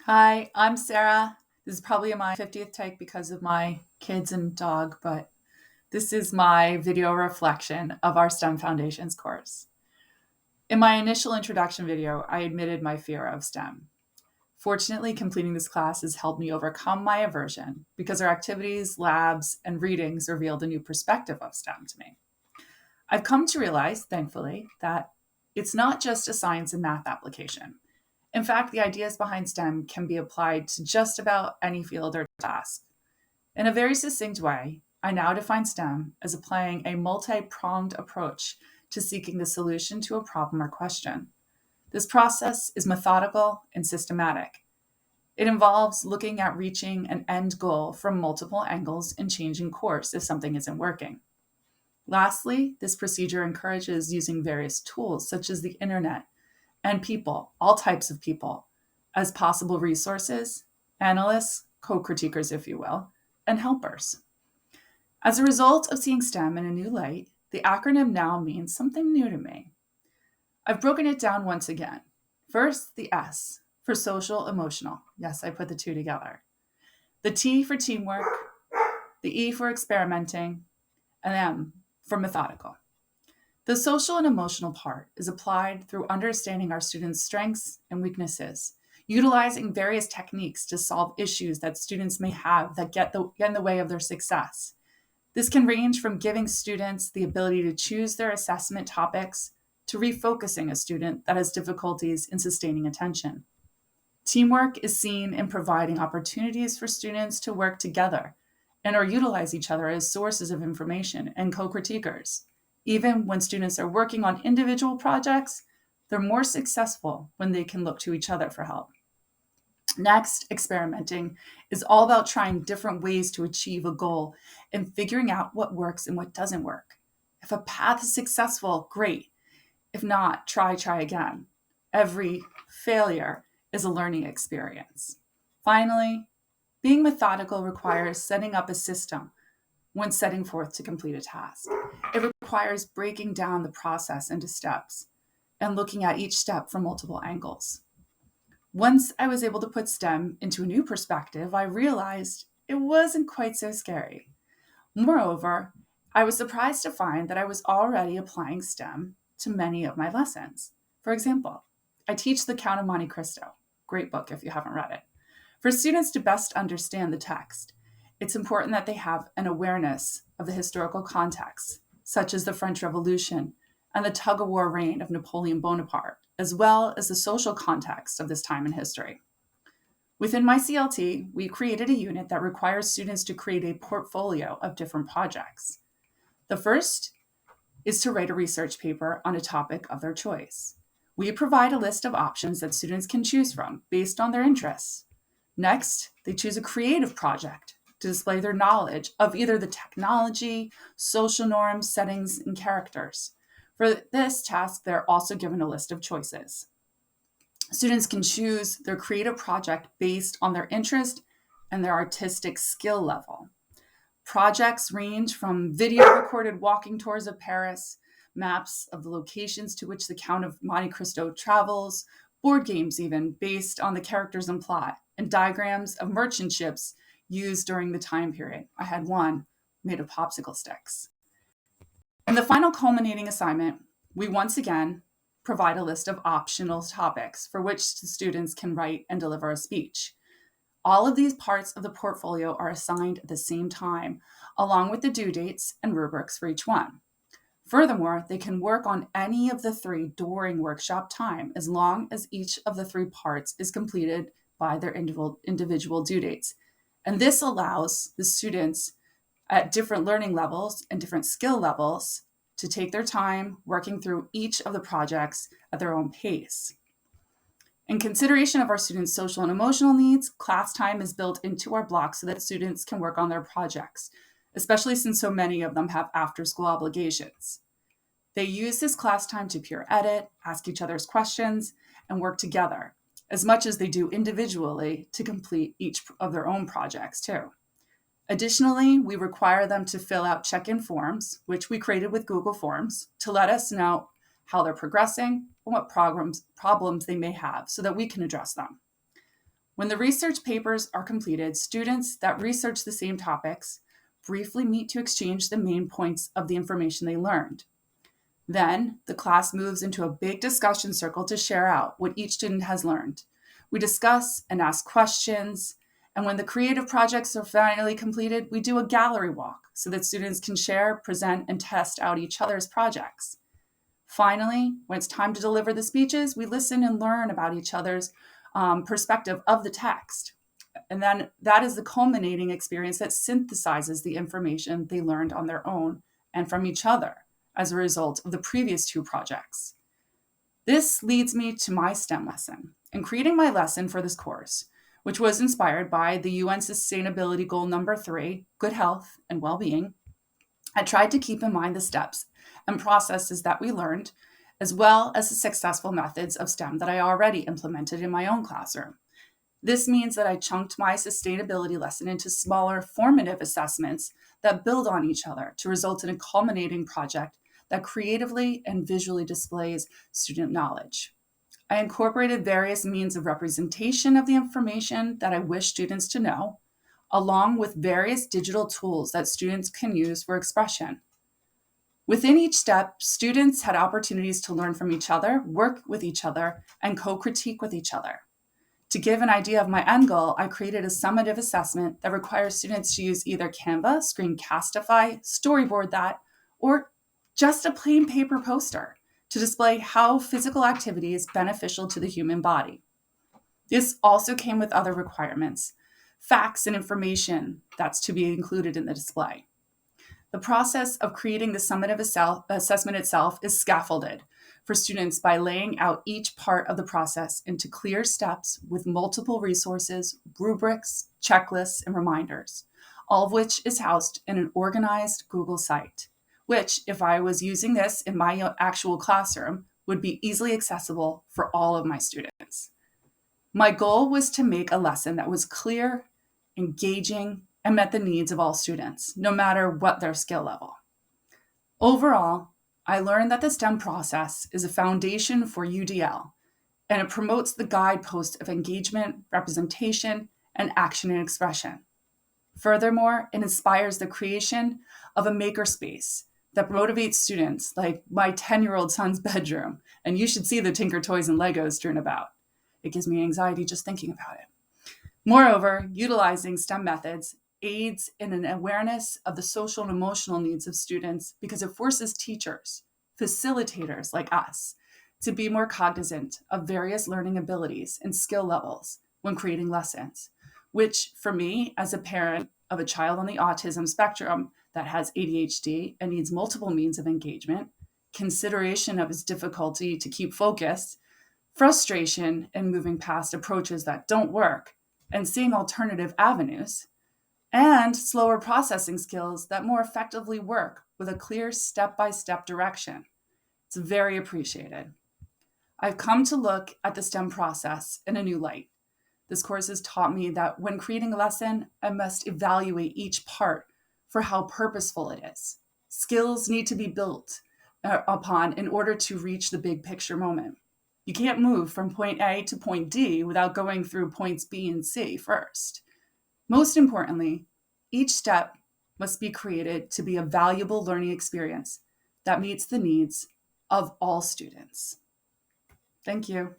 Hi, I'm Sarah. This is probably my 50th take because of my kids and dog, but this is my video reflection of our STEM Foundations course. In my initial introduction video, I admitted my fear of STEM. Fortunately, completing this class has helped me overcome my aversion because our activities, labs, and readings revealed a new perspective of STEM to me. I've come to realize, thankfully, that it's not just a science and math application. In fact, the ideas behind STEM can be applied to just about any field or task. In a very succinct way, I now define STEM as applying a multi pronged approach to seeking the solution to a problem or question. This process is methodical and systematic. It involves looking at reaching an end goal from multiple angles and changing course if something isn't working. Lastly, this procedure encourages using various tools such as the internet and people, all types of people, as possible resources, analysts, co critiquers, if you will, and helpers. As a result of seeing STEM in a new light, the acronym now means something new to me. I've broken it down once again. First, the S for social emotional. Yes, I put the two together. The T for teamwork, the E for experimenting, and M for methodical. The social and emotional part is applied through understanding our students' strengths and weaknesses, utilizing various techniques to solve issues that students may have that get in the way of their success. This can range from giving students the ability to choose their assessment topics to refocusing a student that has difficulties in sustaining attention. Teamwork is seen in providing opportunities for students to work together and or utilize each other as sources of information and co-critiquers. Even when students are working on individual projects, they're more successful when they can look to each other for help. Next, experimenting is all about trying different ways to achieve a goal and figuring out what works and what doesn't work. If a path is successful, great. If not, try again. Every failure is a learning experience. Finally, being methodical requires setting up a system when setting forth to complete a task. It requires breaking down the process into steps and looking at each step from multiple angles. Once I was able to put STEM into a new perspective, I realized it wasn't quite so scary. Moreover, I was surprised to find that I was already applying STEM to many of my lessons. For example, I teach The Count of Monte Cristo. Great book if you haven't read it. For students to best understand the text, it's important that they have an awareness of the historical context, such as the French Revolution and the tug-of-war reign of Napoleon Bonaparte, as well as the social context of this time in history. Within my CLT, we created a unit that requires students to create a portfolio of different projects. The first is to write a research paper on a topic of their choice. We provide a list of options that students can choose from based on their interests. Next, they choose a creative project to display their knowledge of either the technology, social norms, settings, and characters. For this task, they're also given a list of choices. Students can choose their creative project based on their interest and their artistic skill level. Projects range from video recorded walking tours of Paris, maps of the locations to which the Count of Monte Cristo travels, board games even based on the characters and plot, and diagrams of merchant ships used during the time period. I had one made of popsicle sticks. In the final culminating assignment, we once again provide a list of optional topics for which students can write and deliver a speech. All of these parts of the portfolio are assigned at the same time, along with the due dates and rubrics for each one. Furthermore, they can work on any of the three during workshop time as long as each of the three parts is completed by their individual due dates. And this allows the students at different learning levels and different skill levels to take their time working through each of the projects at their own pace. In consideration of our students' social and emotional needs, class time is built into our blocks so that students can work on their projects, especially since so many of them have after-school obligations. They use this class time to peer edit, ask each other's questions, and work together, as much as they do individually to complete each of their own projects too. Additionally, we require them to fill out check-in forms, which we created with Google Forms, to let us know how they're progressing and what problems they may have so that we can address them. When the research papers are completed, students that research the same topics briefly meet to exchange the main points of the information they learned. Then, the class moves into a big discussion circle to share out what each student has learned. We discuss and ask questions, and when the creative projects are finally completed, we do a gallery walk so that students can share, present, and test out each other's projects. Finally, when it's time to deliver the speeches, we listen and learn about each other's perspective of the text. And then that is the culminating experience that synthesizes the information they learned on their own and from each other as a result of the previous two projects. This leads me to my STEM lesson. In creating my lesson for this course, which was inspired by the UN Sustainability Goal number 3, good health and well-being, I tried to keep in mind the steps and processes that we learned, as well as the successful methods of STEM that I already implemented in my own classroom. This means that I chunked my sustainability lesson into smaller formative assessments that build on each other to result in a culminating project that creatively and visually displays student knowledge. I incorporated various means of representation of the information that I wish students to know, along with various digital tools that students can use for expression. Within each step, students had opportunities to learn from each other, work with each other, and co-critique with each other. To give an idea of my end goal, I created a summative assessment that requires students to use either Canva, Screencastify, storyboard that, or just a plain paper poster to display how physical activity is beneficial to the human body. This also came with other requirements, facts and information that's to be included in the display. The process of creating the summative assessment itself is scaffolded for students by laying out each part of the process into clear steps with multiple resources, rubrics, checklists, and reminders, all of which is housed in an organized Google site, which, if I was using this in my actual classroom, would be easily accessible for all of my students. My goal was to make a lesson that was clear, engaging, and met the needs of all students, no matter what their skill level. Overall, I learned that the STEM process is a foundation for UDL, and it promotes the guidepost of engagement, representation, and action and expression. Furthermore, it inspires the creation of a makerspace that motivates students, like my 10-year-old son's bedroom, and you should see the Tinker Toys and Legos strewn about. It gives me anxiety just thinking about it. Moreover, utilizing STEM methods aids in an awareness of the social and emotional needs of students because it forces teachers, facilitators like us, to be more cognizant of various learning abilities and skill levels when creating lessons, which for me, as a parent of a child on the autism spectrum that has ADHD and needs multiple means of engagement, consideration of his difficulty to keep focused, frustration in moving past approaches that don't work, and seeing alternative avenues, and slower processing skills that more effectively work with a clear step-by-step direction. It's very appreciated. I've come to look at the STEM process in a new light. This course has taught me that when creating a lesson, I must evaluate each part for how purposeful it is. Skills need to be built upon in order to reach the big picture moment. You can't move from point A to point D without going through points B and C first. Most importantly, each step must be created to be a valuable learning experience that meets the needs of all students. Thank you.